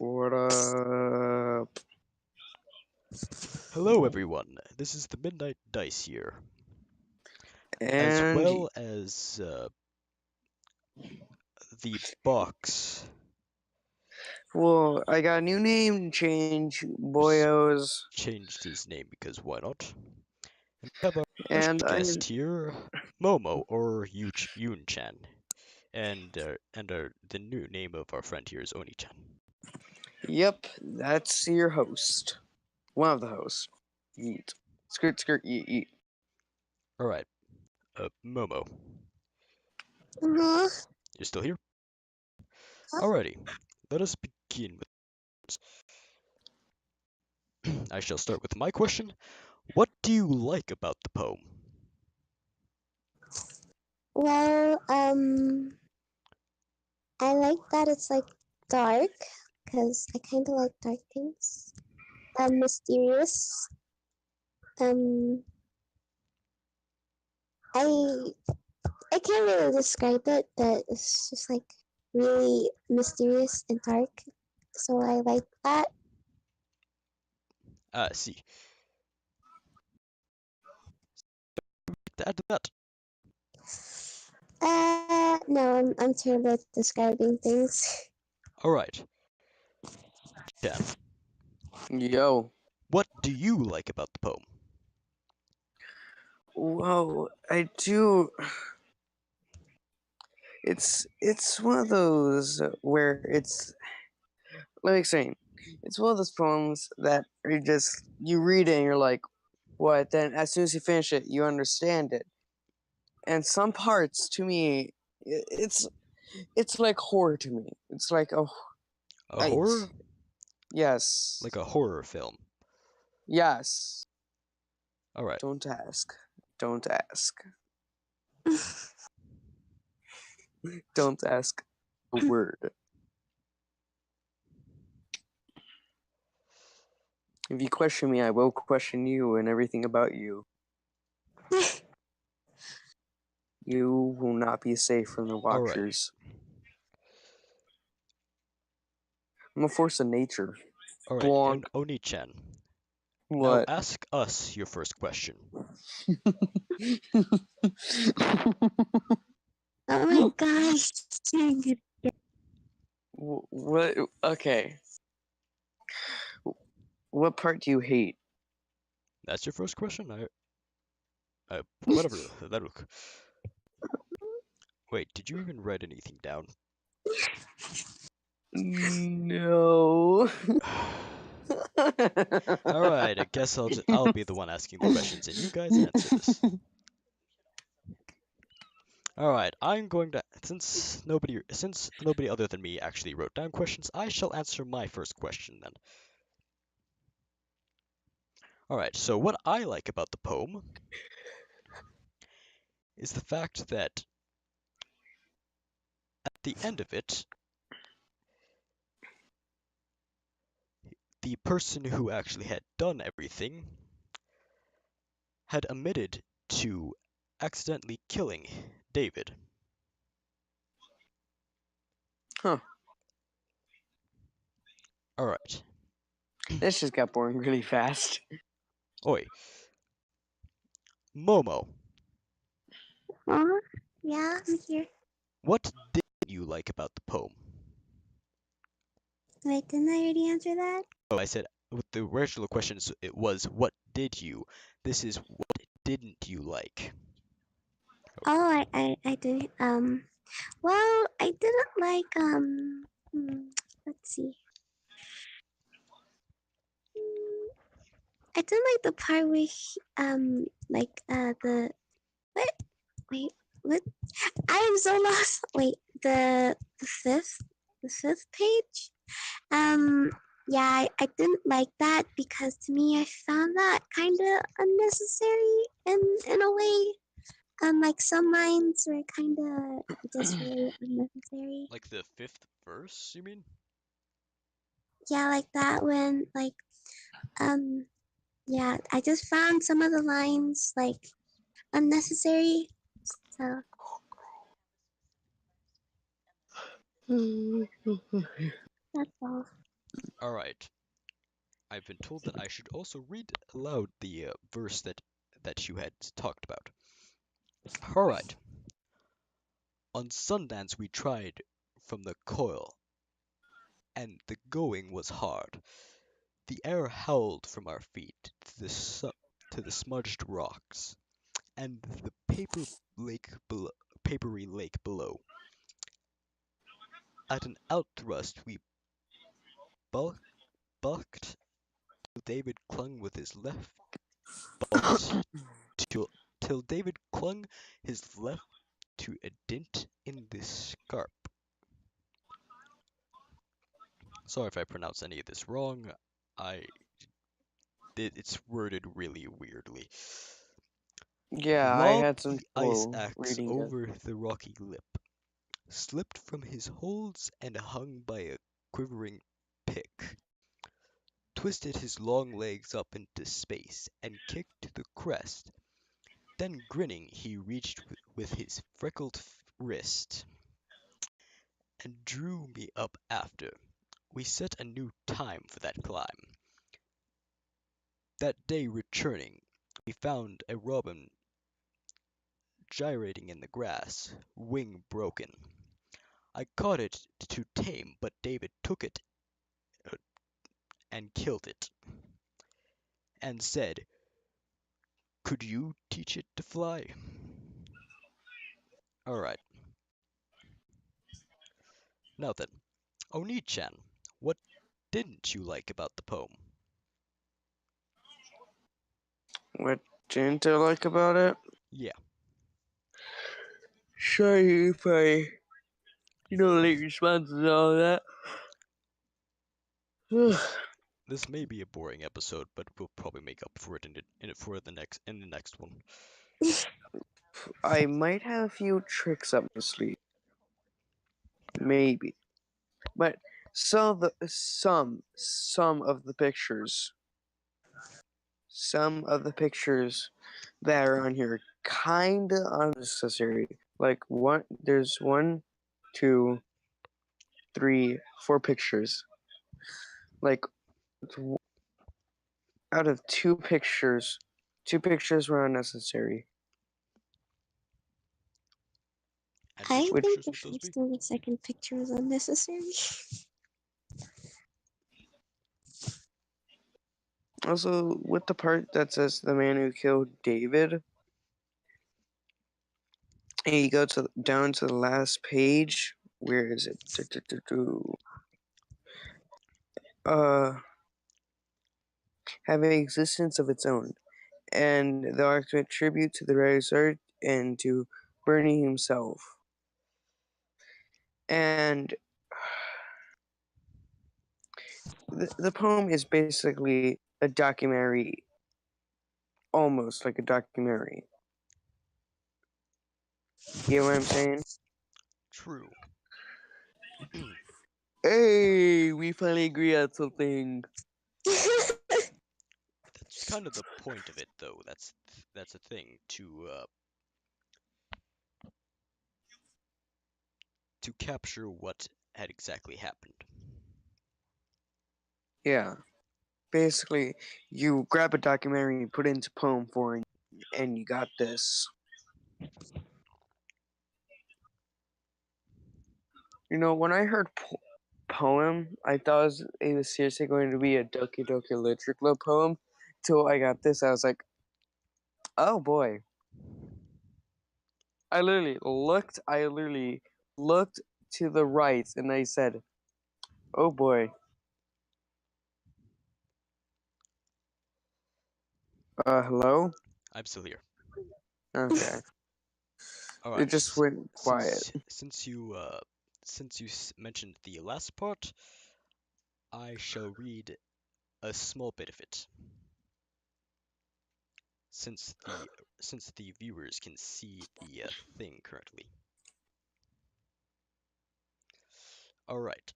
What up? Hello everyone, this is the Midnight Dice here, as And well as the box well, I got a new name change, boyos. changed his name because why not? And we have our And special guest here, Momo or Yoon-chan, and the new name of our friend here is Oni-chan. yep, that's your host. One of the hosts. Yeet. Skirt, skirt, yeet, yeet. All right, Momo, Uh-huh. you're still here? Alrighty, let us begin with. I shall start with my question. What do you like about the poem? Well, I like that it's like dark, because I kind of like dark things. Mysterious. Um, I can't really describe it, but it's just like really mysterious and dark. So I like that. See. To add to that. No, I'm terrible at describing things. All right. Chan, Yo. what do you like about the poem? Whoa, I do. It's one of those where it's, let me explain. It's one of those poems that are just, you read it and you're like, what? Then as soon as you finish it, you understand it. And some parts, to me, it's like horror to me. It's like, oh, A horror? yes. Like a horror film. Yes. All right. Don't ask. Don't ask. Don't ask a word. If you question me, I will question you and everything about you. You will not be safe from the All right. watchers. I'm a force of nature. All right. Blanc. Oni-chan, now What? ask us your first question. Oh my gosh. What? Okay. What part do you hate? That's your first question? Whatever. That look. Wait, did you even write anything down? No. All right. I guess I'll be the one asking the questions, and you guys answer this. All right. I'm going to since nobody other than me actually wrote down questions, I shall answer my first question then. All right. So what I like about the poem is the fact that at the end of it, the person who actually had done everything had admitted to accidentally killing David. Huh. All right. This just got boring really fast. Oi. Momo, Yeah, I'm here. what did you like about the poem? Wait, didn't I already answer that? Oh, I said with the original questions it was what did you? This is what didn't you like? Oh, I didn't. Well, I didn't like. Let's see. I didn't like the part where the what? Wait, what? I am so lost. Wait, the fifth page. Yeah, I didn't like that because to me I found that kind of unnecessary in a way. Like some lines were kind of just really unnecessary. Like the fifth verse, you mean? Yeah, like that when yeah, I just found some of the lines like unnecessary. So that's all. I've been told that I should also read aloud the verse that you had talked about. All right. On Sundance we tried from the coil, and the going was hard. The air howled from our feet to the smudged rocks, and the papery lake below. At an outthrust we bulk, bucked till David clung with his left bulked till David clung his left to a dint in the scarp. Sorry if I pronounce any of this wrong. I it's worded really weirdly. Yeah, I Lobbed had some the ice trouble axe reading it. over the rocky lip, slipped from his holds and hung by a quivering pick, twisted his long legs up into space and kicked to the crest. Then grinning he reached with his freckled wrist and drew me up after. We set a new time for that climb. That day returning, we found a robin gyrating in the grass, wing broken. I caught it to tame, but David took it uh, and killed it, and said, "Could you teach it to fly?" Alright, now then, Oni-chan, what didn't you like about the poem? What didn't I like about it? Yeah, Sorry if I, late responses and all that. this may be a boring episode, but we'll probably make up for it in the next one. I might have a few tricks up my sleeve, maybe, but some of the pictures, that are on here, kinda unnecessary. Like there's 1, 2, 3, 4 pictures. Like out of 2 pictures, 2 pictures were unnecessary. And I which Which think pictures the would those be? first and the second picture was unnecessary. also, with the part that says the man who killed David, and you go down to the last page. Where is it? Having existence of its own, and the ultimate tribute to the writer's art and to Birney himself. And the poem is basically a documentary, almost like a documentary. Get what I'm saying? True. Hey, we finally agree on something. That's kind of the point of it, though. That's a thing to capture what had exactly happened. Yeah. Basically, you grab a documentary and put it into poem form, and you got this. When I heard poem, I thought it was seriously going to be a Doki Doki Literature Club poem. Till I got this, I was like, oh boy. I literally looked to the right, and I said, oh boy. Hello? I'm still here. Okay. All It right. just went quiet. Since you mentioned the last part, I shall read a small bit of it, since the viewers can see the thing currently. All right.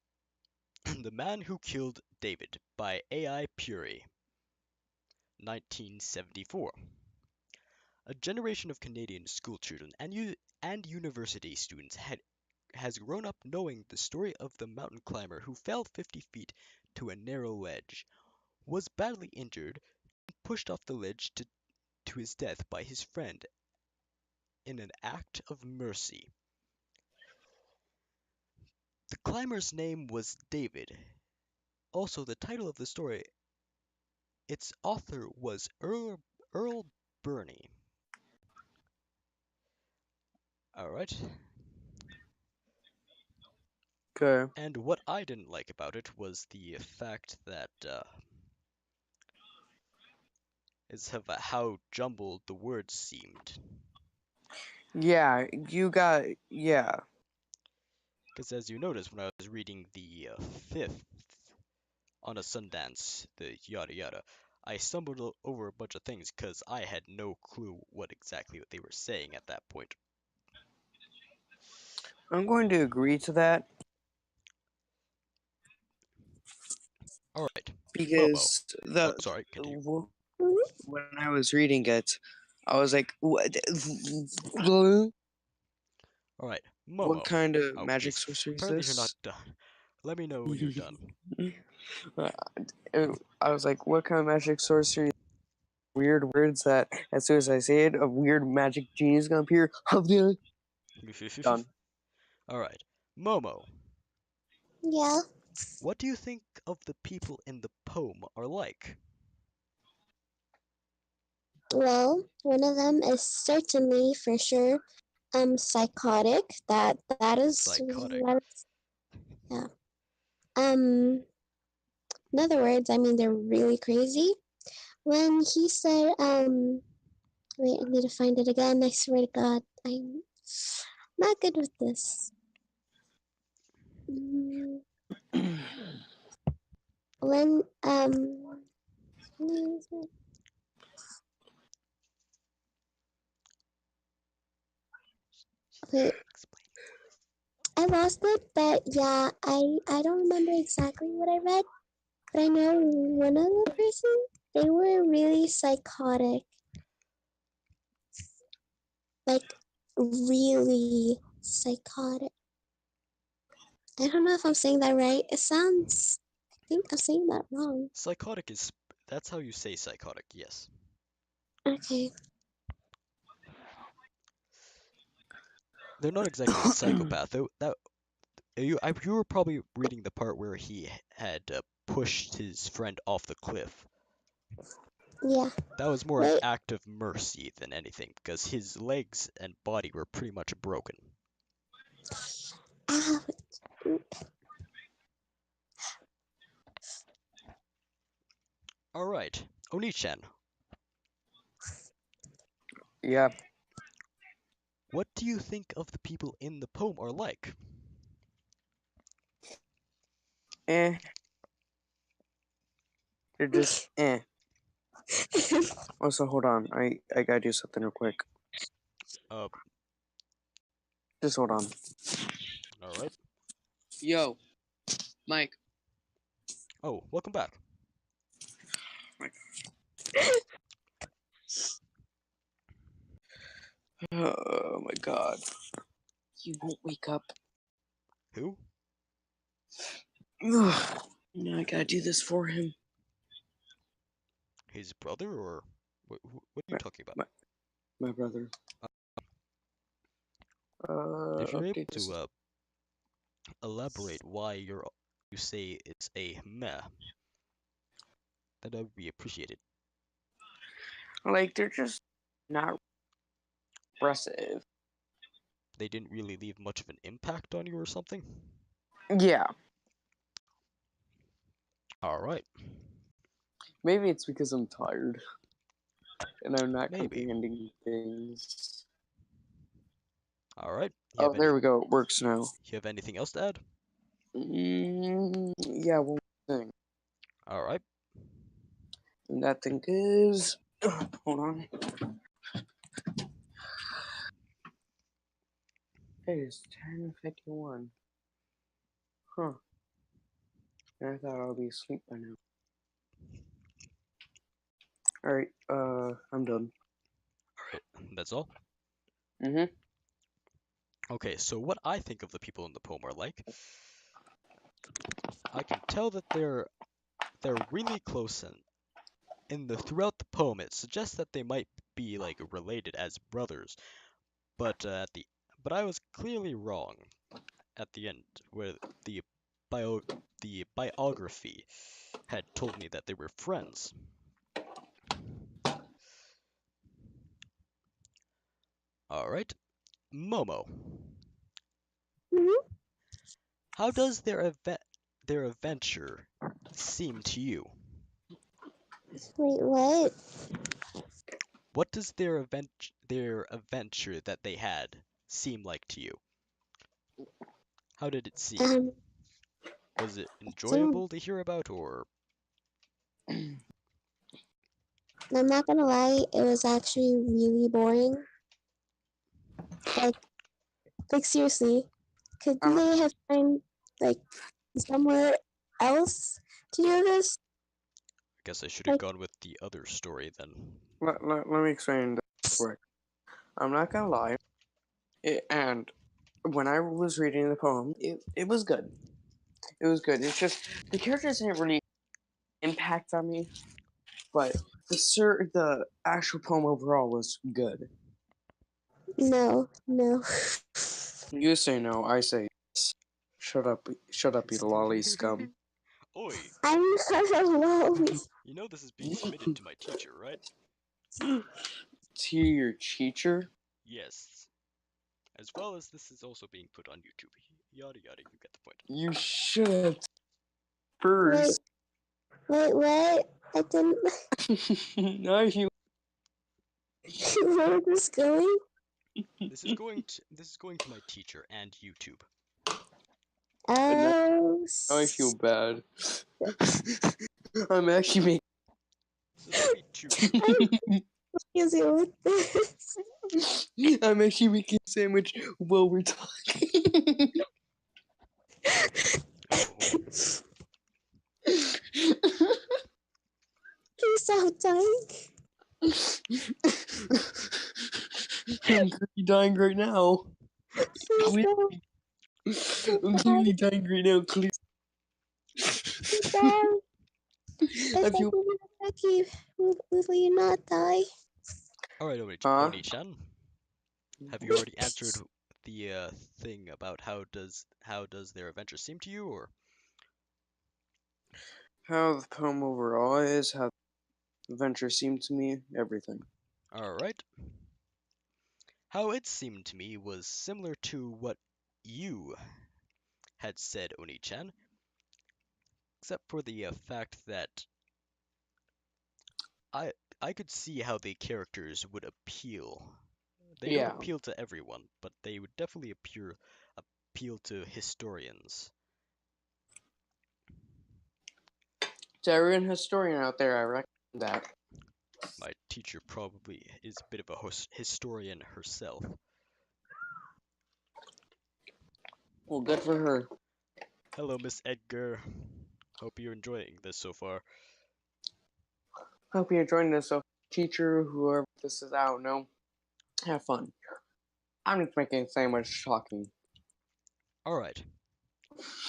The Man Who Killed David by A.I. Puri, 1974. A generation of Canadian schoolchildren and university students has grown up knowing the story of the mountain climber who fell 50 feet to a narrow ledge. was badly injured and pushed off the ledge to his death by his friend in an act of mercy. The climber's name was David. Also, the title of the story, its author was Earle Birney. Alright. Okay. And what I didn't like about it was the fact that is of how jumbled the words seemed. Yeah, you got. Yeah. Because as you noticed when I was reading the fifth on a Sundance, the yada yada, I stumbled over a bunch of things because I had no clue what exactly what they were saying at that point. I'm going to agree to that Alright, Momo. because Oh, sorry, continue. when I was reading it, I was like, what? Alright, What Momo. kind of Oh, magic geez. sorcery is Apparently you're not this? done. Let me know when you're done. I was like, what kind of magic sorcery? Weird words that as soon as I say it, a weird magic genie is gonna appear. Done. Alright, Momo. Yeah. What do you think of the people in the poem are like? Well, one of them is certainly for sure psychotic. Psychotic. Yeah. Um in other words, I mean they're really crazy. When he said wait, I need to find it again. I swear to God, I'm not good with this. Mm, When wait, Explain. I lost it, but yeah, I don't remember exactly what I read, but I know one of the person they were really psychotic, like really psychotic. I don't know if I'm saying that right. It sounds. I think I'm saying that wrong. Psychotic is that's how you say psychotic, yes. Okay. They're not exactly a psychopath. Though that you were probably reading the part where he had pushed his friend off the cliff. Yeah. That was more an Wait. act of mercy than anything, because his legs and body were pretty much broken. Ah, Alright, Oni-chan, Yeah. what do you think of the people in the poem are like? Eh. They're just eh. Also, hold on. I gotta do something real quick. Uh, Just hold on. alright. Yo, Mike. Oh, welcome back. Oh my god. He won't wake up. Who? Now I gotta do this for him. His brother, or what are you My, talking about? my brother. If you're able Update this. to elaborate why you say it's a meh, that would be appreciated. Like, they're just not expressive. They didn't really leave much of an impact on you or something? Yeah. Alright, Maybe it's because I'm tired and I'm not maybe. comprehending things. Alright, Oh, there we go. It works now. you have anything else to add? Yeah, one thing. Alright, And that thing is. Hold on. Hey, it's 10:51. Huh. And I thought I'll be asleep by now. Alright, I'm done. alright, that's all. Mm-hmm. Okay, so what I think of the people in the poem are like, I can tell that they're really close, and throughout the poem it suggests that they might be like related as brothers, but but I was clearly wrong at the end, where the bio the biography had told me that they were friends. All right, Momo, Mhm. how does their adventure seem to you? Wait, what? What does their adventure that they had seem like to you? How did it seem? Um, Was it so enjoyable to hear about, or I'm not gonna lie, it was actually really boring. Like, like seriously, could I'm not, they have found like somewhere else to do this? I guess I should have Like, gone with the other story then. let me explain this quick. I'm not gonna lie. And when I was reading the poem, it was good. It was good. It's just the characters didn't really impact on me, but the actual poem overall was good. no, no. You say no, I say yes. Shut up, you lolly scum. Oi, I'm not alone. you know this is being submitted to my teacher, right? To your teacher? Yes. As well as this is also being put on YouTube. Yada yada, you get the point. You should Wait, first. wait, what? I didn't. Now you. Where is this going? This is going to my teacher and YouTube. Now Oh, I feel bad. I'm actually So don't be too rude. I'm confused with this. I'm actually making a sandwich while we're talking. Oh, Please stop dying. I'm dying right now. Please stop. I'm Please clearly dying right now. Clearly. stop. I If I feel. do not attack you, will you not die? alright, Huh? Oni-chan. Have you already answered the thing about how does their adventure seem to you, or How the poem overall is, how the adventure seemed to me, everything. alright? How it seemed to me was similar to what you had said, Oni-chan, except for the fact that I I could see how the characters would appeal. They don't Yeah. appeal to everyone, but they would definitely appeal to historians. To everyone historian out there, I recommend that. My teacher probably is a bit of a historian herself. Well, good for her. Hello, Miss Edgar. Hope you're enjoying this so far. Hope you're enjoying this. So, teacher, whoever this is, I don't know. Have fun. I'm just making a sandwich talking. Alright,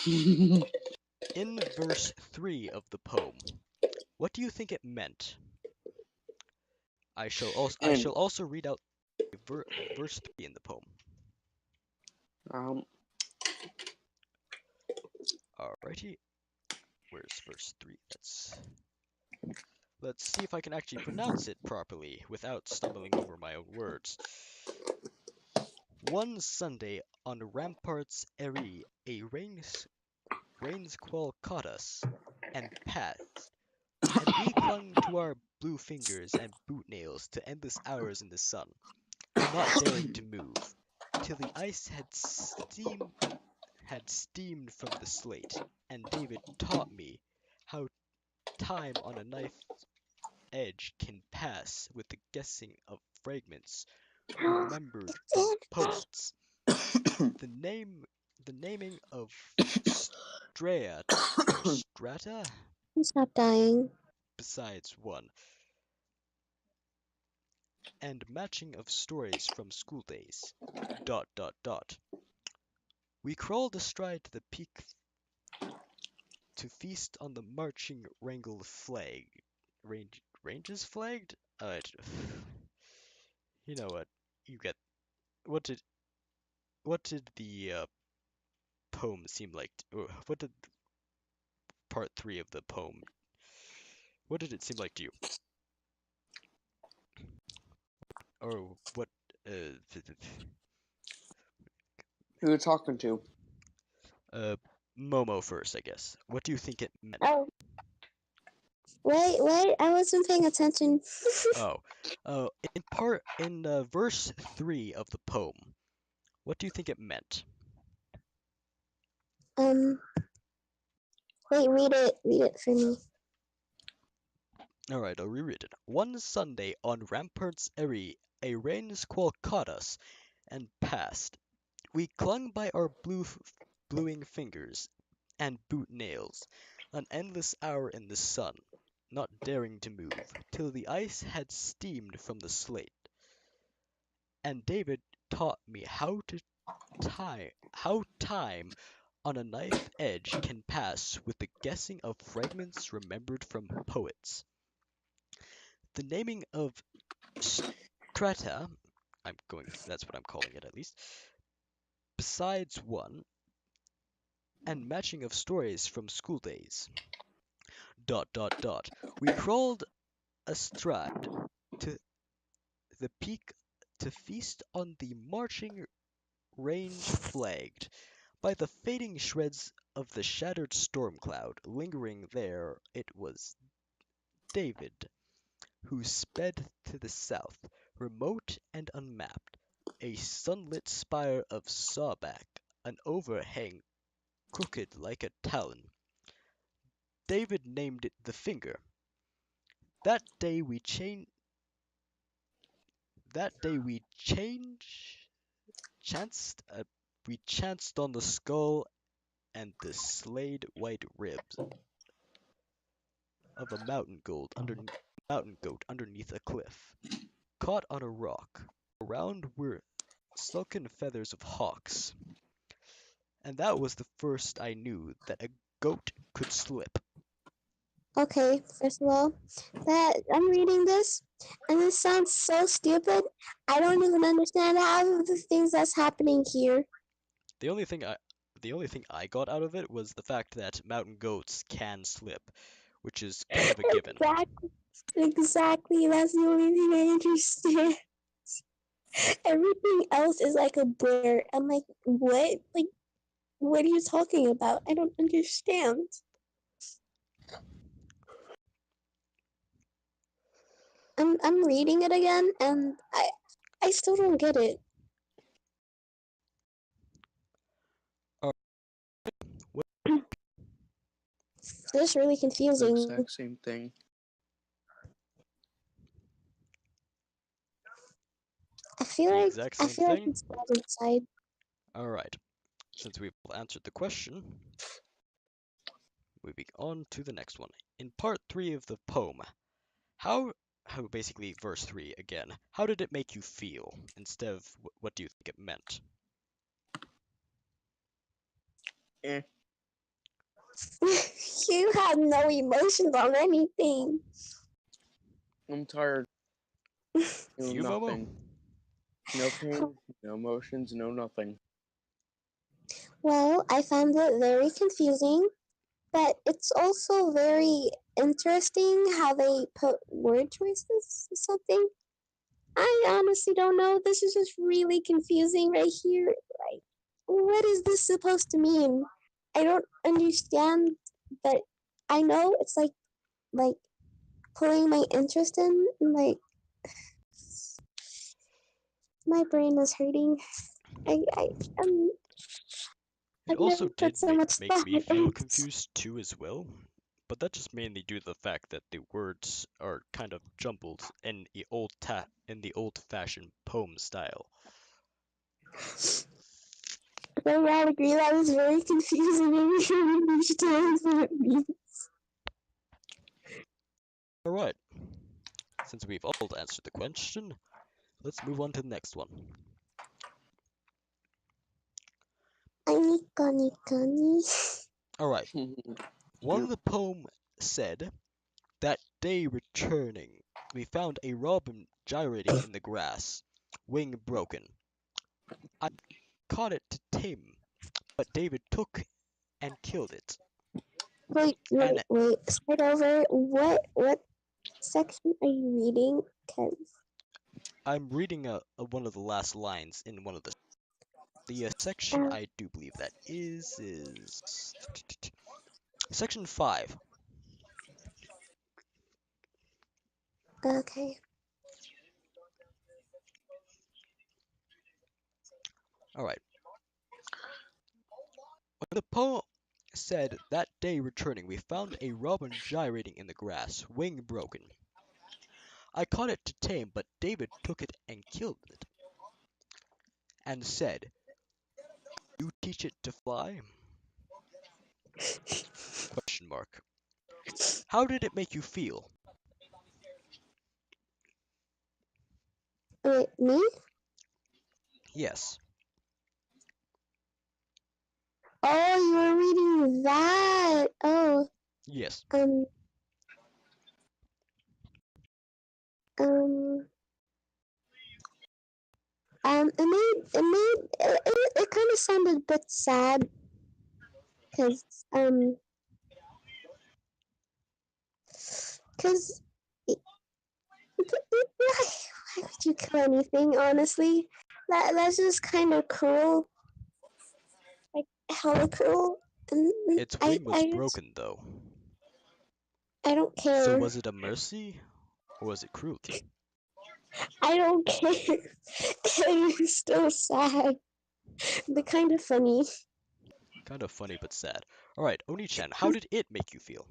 in verse 3 of the poem, what do you think it meant? I and shall also read out verse 3 in the poem. um, Alrighty, where's verse 3? Let's see if I can actually pronounce it properly without stumbling over my own words. One Sunday on the ramparts Eri, a rain squall caught us and passed, and we clung to our blue fingers and boot nails to endless hours in the sun, not daring to move, till the ice had steamed from the slate, and David taught me how time on a knife's edge can pass with the guessing of fragments remembered from poets. The name the naming of strata Please stop dying. besides one, and matching of stories from school days. Dot dot dot. We crawled astride to to feast on the marching wrangle flag. Ranges flagged? You know what? You get what did the poem seem like? Or what did part 3 of the poem? What did it seem like to you? Or what? Who you talking to? Uh, Momo first, I guess. What do you think it meant? Oh, wait, I wasn't paying attention. Oh, in verse 3 of the poem, what do you think it meant? um, wait, read it for me. All right, I'll reread it. One Sunday on ramparts airy, a rain squall caught us and passed. We clung by our bluing fingers and boot nails, an endless hour in the sun, not daring to move, till the ice had steamed from the slate. And David taught me how time on a knife edge can pass with the guessing of fragments remembered from poets. The naming of strata, that's what I'm calling it at least, besides one, and matching of stories from school days. Dot dot dot. We crawled astride to the peak to feast on the marching range flagged by the fading shreds of the shattered storm cloud. Lingering there, it was David who sped to the south, remote and unmapped, a sunlit spire of sawback, an overhang crooked like a talon. David named it the Finger. That day we changed. That day chanced. We chanced on the skull and the slayed white ribs of a mountain goat underneath a cliff, caught on a rock. Around were silken feathers of hawks, and that was the first I knew that a goat could slip. Okay, first of all, that I'm reading this, and this sounds so stupid. I don't even understand half of the things that's happening here. The only thing I got out of it was the fact that mountain goats can slip, which is kind of a given. Exactly. That's the only thing I understand. Everything else is like a blur. I'm like, what? Like, what are you talking about? I don't understand. I'm reading it again, and I still don't get it. Uh, what This is really The confusing. exact same thing. the exact I same feel like thing? it's bad inside. Alright, since we've answered the question, moving on to the next one. In part 3 of the poem, how basically verse 3 again, how did it make you feel instead of what do you think it meant? Eh, You have no emotions on anything. I'm tired. No You, Momo? nothing. No pain, no emotions, no nothing. Well, I found it very confusing, but it's also very interesting how they put word choices or something. I honestly don't know. This is just really confusing right here. Like, what is this supposed to mean? I don't understand, but I know it's like pulling my interest in. Like, my brain is hurting. I um It I've never also put did so much make thought me feel into. confused too as well, but that's just mainly due to the fact that the words are kind of jumbled in the old-fashioned poem style. But yeah, I agree that was very confusing and we don't understand what it means. Alright, since we've all answered the question, let's move on to the next one. Ani kani kani. Alright, One of the poem said, "That day returning, we found a robin gyrating in the grass, wing broken. I caught it to tame, but David took and killed it." Wait, And Start over. What section are you reading? Cause I'm reading one of the last lines in one of the section. uh, I do believe that is section 5. okay. All right. When the poem said, "That day returning, we found a robin gyrating in the grass, wing broken. I caught it to tame, but David took it and killed it, and said, 'You teach it to fly?' Question mark. How did it make you feel?" Wait, me? Yes. Oh, you were reading that. Oh, Yes. um, um, it kind of sounded a bit sad, cause cause why would you kill anything? Honestly, that's just kind of cruel, like hella cruel. And Its wing was broken, though. I don't So care. was it a mercy, or was it cruelty? I don't care. It's still sad. But kind of funny. Kind of funny, but sad. Alright, Oni-chan, how did it make you feel?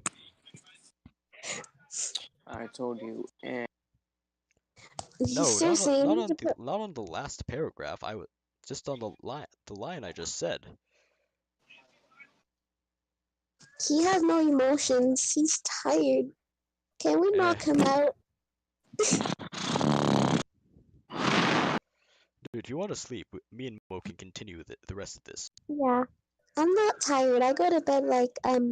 I told you. And No, Seriously, you need to put. not on the last paragraph. I was just on the line I just said. He has no emotions. He's tired. Can we Eh, knock him out? dude, if you want to sleep, me and Mo can continue the rest of this. Yeah. I'm not tired. I go to bed like 5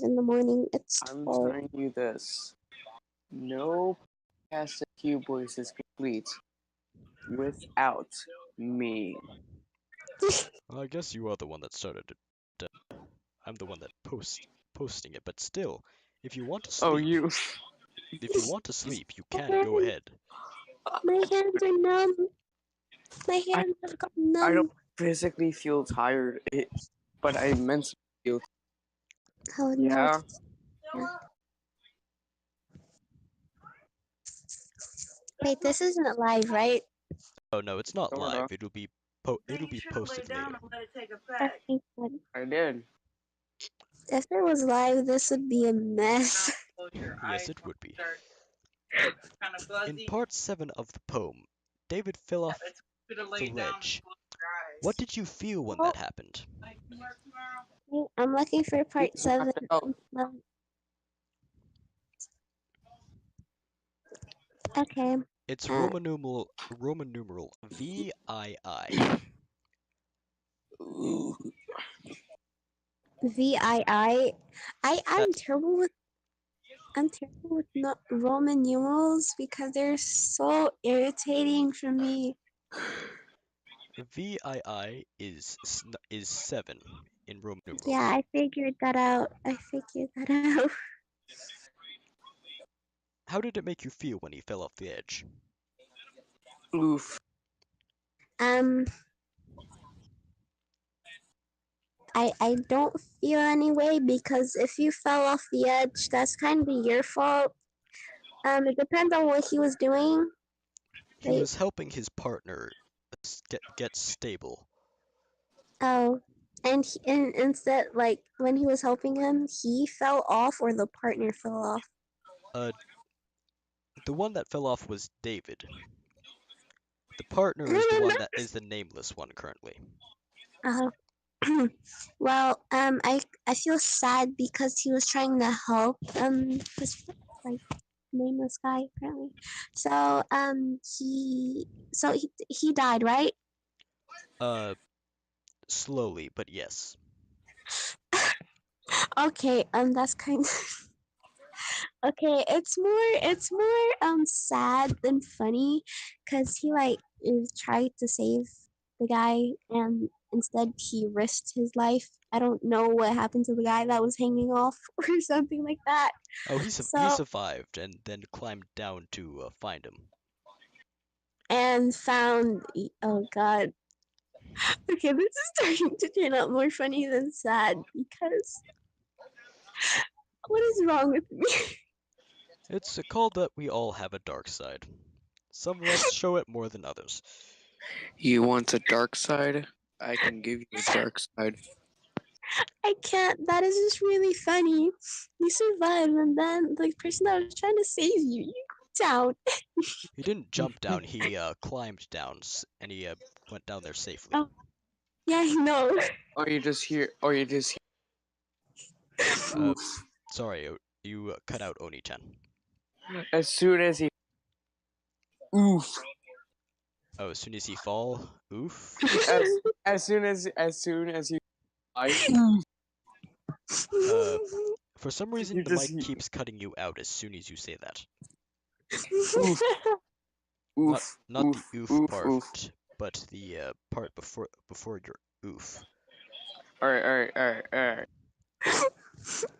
in the morning. It's I'm 12. telling you this. No podcast of Q Boys is complete without me. Well, I guess you are the one that started it. I'm the one that posting it, but still, if you want to Oh, sleep, you. if you want to sleep, you can go My ahead. hands are numb. My I, hands have gotten I numb. don't physically feel tired, but I mentally feel. Oh no. Yeah. Yeah. Wait, this isn't live, right? Oh no, it's not Sort live. of. It'll be posted later. Okay, good. I did. If it was live, this would be a mess. Yes, it would be. In part 7 of the poem, David fell off the ledge. What did you feel when Oh, that happened? I'm looking for You part 7. have to help. Okay. It's Uh, Roman numeral VII. Ooh. VII. Uh, I'm terrible with not Roman numerals because they're so irritating for me. VII is 7 in Roman Yeah, numerals. I figured that out. out. How did it make you feel when he fell off the edge? Oof. Um, I don't feel any way because if you fell off the edge, that's kind of your fault. It depends on what he was doing. He Wait. was helping his partner get stable. Oh, and instead, like when he was helping him, he fell off, or the partner fell off. Uh, the one that fell off was David. The partner is the one that is the nameless one currently. Uh, well, I feel sad because he was trying to help this like nameless guy apparently. So he died, right? Uh, slowly, but yes. Okay, that's kind of okay. It's more sad than funny, cause he like tried to save the guy and instead he risked his life. I don't know what happened to the guy that was hanging off or something like that. Oh, he So survived and then climbed down to find him. and found oh god. Okay, this is starting to turn out more funny than sad because what is wrong with me? It's called that we all have a dark side. Some of us show it more than others. You want a dark side? I can give you a dark side. I can't. That is just really funny. You survived, and then the person that was trying to save you go down. He didn't jump down, he climbed down and he went down there safely. Oh, yeah, I know. Or you just hear, Uh, oof. sorry, you cut out Oni-chan. As soon as he, oof. Oh, as soon as he fall, oof. As soon as he, I, Uh, for some reason you the just, mic keeps cutting you out as soon as you say that. oof, Not oof, not the oof, oof oof, part, oof. but the part before your oof. Alright. I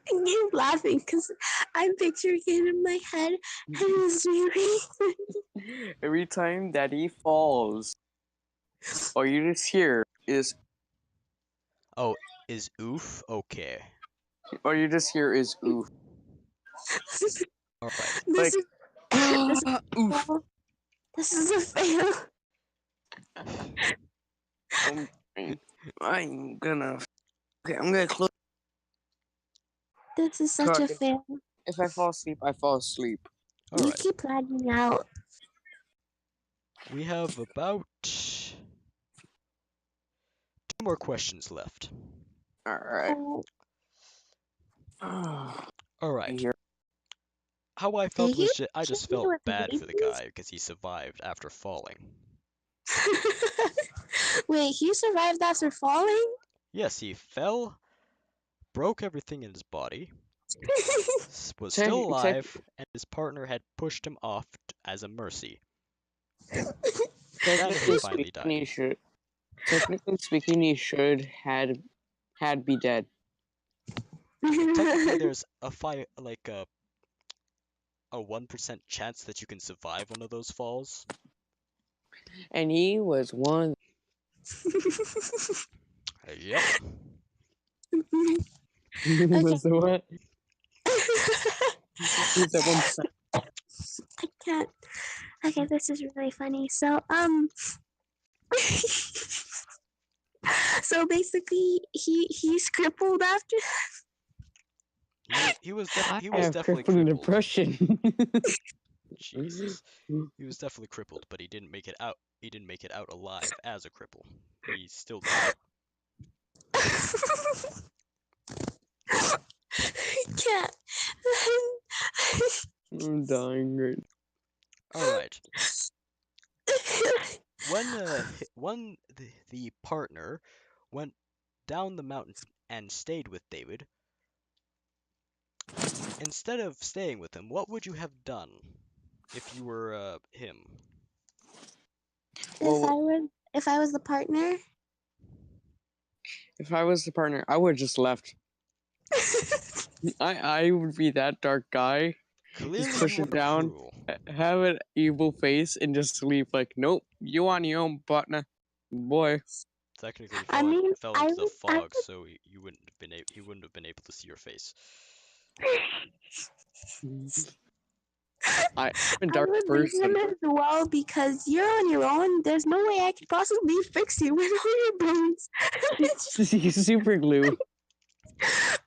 keep laughing because I'm picturing it in my head, and it's really funny. Every time that he falls, all you just hear is, Oh, is oof? Okay. all you just hear is oof. Alright. This Like, is this is a oof. fail. This is a fail. I'm, I'm gonna, okay, I'm gonna close. This is such Cause a fail. if I fall asleep, I fall asleep. You Alright. keep lagging out. We have about 2 more questions left. Alright. Alright. Here. How I Do felt you was I just actually felt with bad for the babies? guy because he survived after falling. Wait, he survived after falling? Yes, he fell, broke everything in his body, was still Tech, tech, alive, and his partner had pushed him off as a mercy. Then he technically finally speaking, died. he should. Technically speaking, he should had be dead. Technically, there's a 1% chance that you can survive one of those falls. And he was one. Yep. He Okay. was the one. He's at 1%. I can't. Okay, this is really funny. So, so basically, he's crippled after. I He was have definitely crippling crippled. depression. Jesus. He was definitely crippled, but he didn't make it out. He didn't make it out alive as a cripple. He still lived. I can't. I'm dying right. All right. When the partner went down the mountain and stayed with David, instead of staying with him, what would you have done if you were him? Well, If I was the partner. if I was the partner, I would have just left. I would be that dark guy. Just Clearly, push you it are down, cruel. have an evil face, and just leave. Like, nope, you on your own, partner, boy. Technically, I mean, fell I into the would. I fog, so you wouldn't have been he wouldn't have been able to see your face. I'm a I dark would leave him person. as well because you're on your own. There's no way I could possibly fix you with all your bones. Super glue.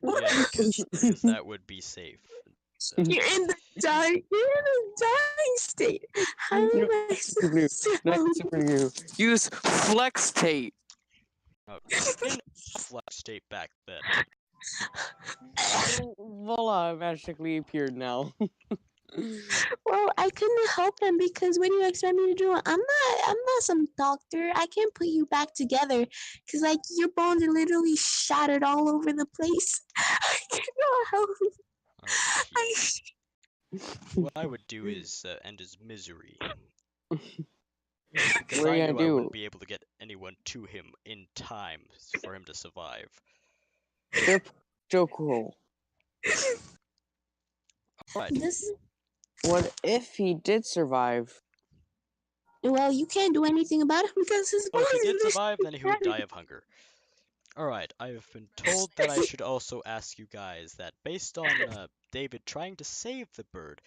Yes, because that would be safe. You're in the dark. You're in a dying state. How am No, I super glue. supposed Not to super glue. Use flex tape. We didn't have flex tape back then. Voila, magically appeared now. Well, I couldn't help him because when you expect me to do it, I'm not some doctor. I can't put you back together because like your bones are literally shattered all over the place. I cannot help. Oh, I, jeez. What I would do is end his misery. Because What are I you gonna knew I wouldn't do? be able to get anyone to him in time for him to survive. They're so cool. Alright, this What if he did survive? well, you can't do anything about it because his oh, bones if he did are survive, then he would die shattered. of hunger. Alright, I've been told that I should also ask you guys that based on David trying to save the bird,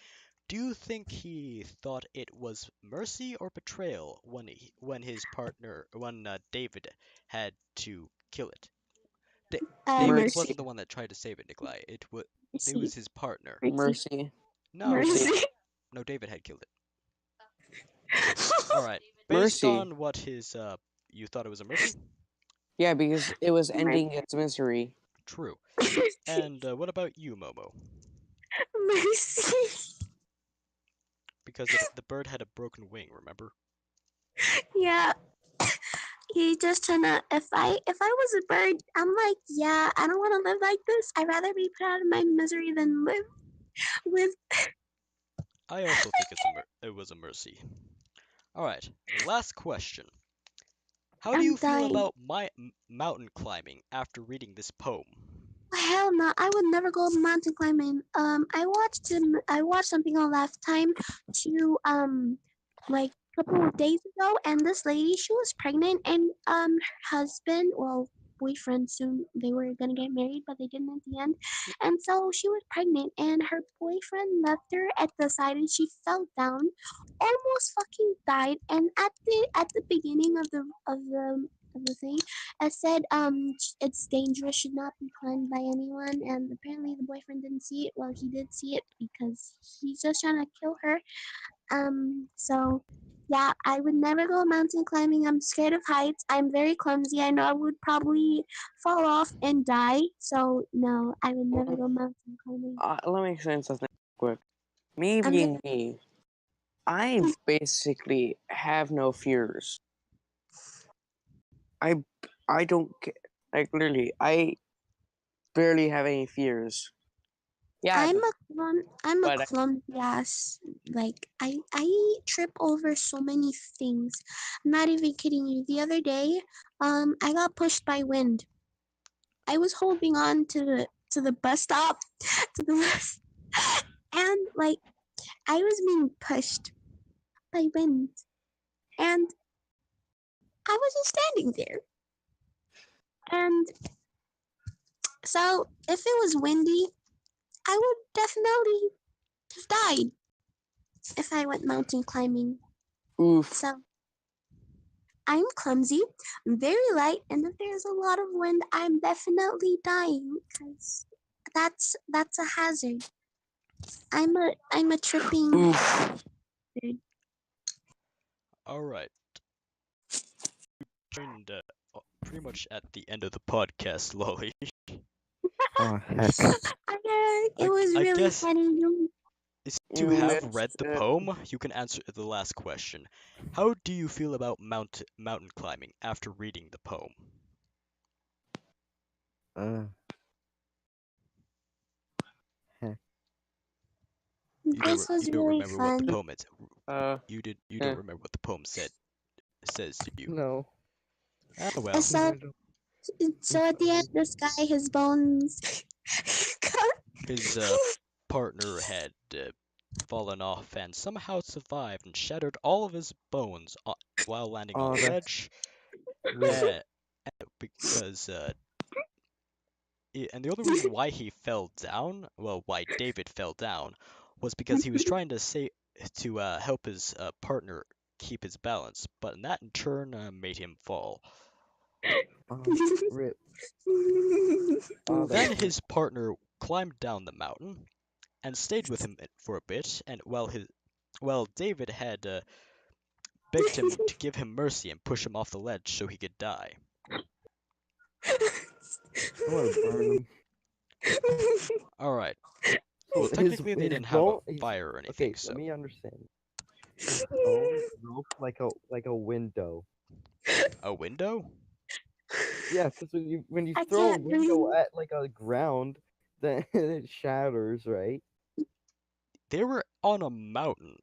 do you think he thought it was mercy or betrayal when his partner, when David had to kill it? David Mercy. wasn't Mercy, the one that tried to save it, Nikolai. It mercy, was his partner. mercy, Mercy. No, Mercy. mercy. no, David had killed it. All right, based Mercy. on what his you thought it was a mercy? Yeah, because it was Mercy, ending its misery. True. And what about you, Momo? mercy. Because the bird had a broken wing, remember? Yeah, he just trying to. If I was a bird, I'm like, yeah, I don't want to live like this. I'd rather be put out of my misery than live with. I also think it was a mercy. All right, last question. How do I'm you feel dying. about mountain climbing after reading this poem? Hell no, I would never go mountain climbing. I watched something on Lifetime to like a couple of days ago, and this lady, she was pregnant, and her husband, well, boyfriend, soon they were gonna get married, but they didn't at the end. And so she was pregnant, and her boyfriend left her at the side, and she fell down, almost fucking died. And at the beginning of the thing, I said, it's dangerous, should not be climbed by anyone. And apparently, the boyfriend didn't see it. Well, he did see it because he's just trying to kill her. So yeah, I would never go mountain climbing. I'm scared of heights. I'm very clumsy. I know I would probably fall off and die. So no, I would never go mountain climbing. Let me explain something quick. Me I'm just being me, I basically have no fears. I I don't like literally. I barely have any fears. Yeah, I'm a but clumsy ass. Like I trip over so many things. I'm not even kidding you. The other day, I got pushed by wind. I was holding on to the bus stop, to the bus, and like I was being pushed by wind, and I was just standing there. And so if it was windy, I would definitely have died if I went mountain climbing. oof. So I'm clumsy, I'm very light, and if there's a lot of wind, I'm definitely dying because that's a hazard. I'm a tripping Oof. hazard. All right, joined pretty much at the end of the podcast, Lolly. Oh heck. It was I really guess funny. is to You have missed read the it. poem, you can answer the last question. How do you feel about mountain climbing after reading the poem? Uh heck. This was You don't really remember what the fun. poem is. Uh, You eh. don't remember what the poem says, do you? No. Ah Uh, well. So I don't. I'm so at the end, sorry. this guy, his bones. His partner had fallen off and somehow survived and shattered all of his bones while landing on Oh, a that's ledge. rip. Uh, because and the only reason why he fell down, well, why David fell down, was because he was trying to help his partner keep his balance, but that in turn made him fall. Oh, rip. Oh, Oof. that's Then rip. his partner climbed down the mountain and stayed with him for a bit, and while David had begged him to give him mercy and push him off the ledge so he could die. I want to burn them. All right. Well, So his technically they his didn't have a bone. His, fire or anything, okay, let so me understand. His bone broke like a window. a window? Yeah, because when you I throw a can't window breathe. at like a ground, then it shatters, right? They were on a mountain.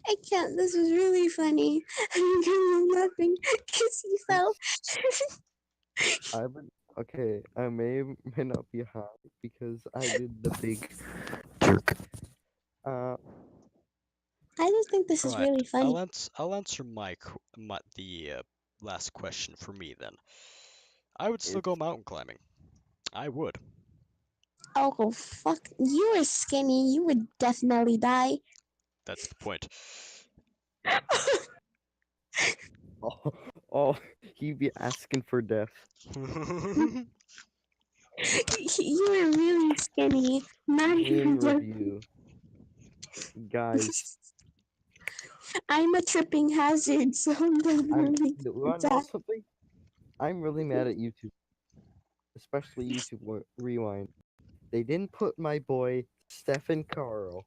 I can't. This is really funny. I'm kind of laughing because he fell. I would okay. I may not be high because I did the big jerk. Uh, I just think this All is right, really funny. I'll answer the last question for me then. I would still go it's mountain climbing. I would. Oh, fuck. You are skinny. You would definitely die. That's the point. oh, oh he'd be asking for death. You are really skinny. Not Meme even review, guys. I'm a tripping hazard, so I'm definitely You gonna wanna know die. something? I'm really mad at YouTube, especially YouTube Rewind. They didn't put my boy Stephen Carl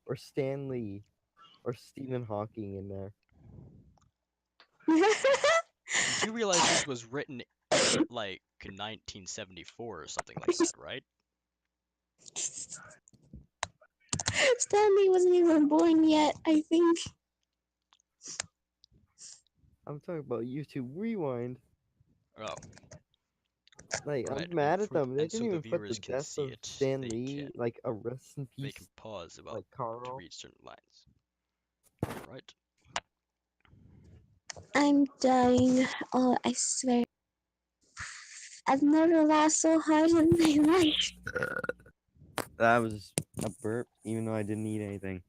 or Stan Lee or Stephen Hawking in there. You do realize this was written like 1974 or something like that, right? Stanley wasn't even born yet, I think. I'm talking about YouTube Rewind. Oh, Like, right. I'm mad at them. They And so didn't the even put the viewers can death see of it. Stan Lee, like a rest in They can peace, pause about like to Carl. read certain lines. Right. I'm dying. Oh, I swear. I've never laughed so hard in my life. That was a burp, even though I didn't eat anything.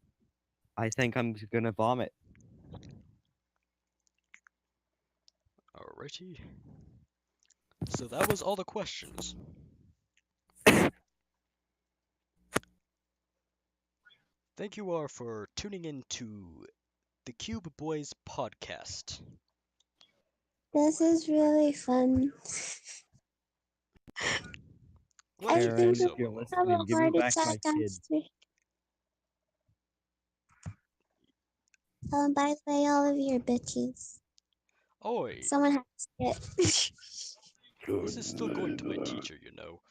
I think I'm gonna vomit. Alrighty. So that was all the questions. Thank you all for tuning in to the Cube Boys podcast. This is really fun. Glad I you think think Karen, we if so, you're Momo. have a listening, give me heart back attack my kid. after. By the way, all of you are bitches. Oi, Someone has to say it. this is still going to my teacher, you know.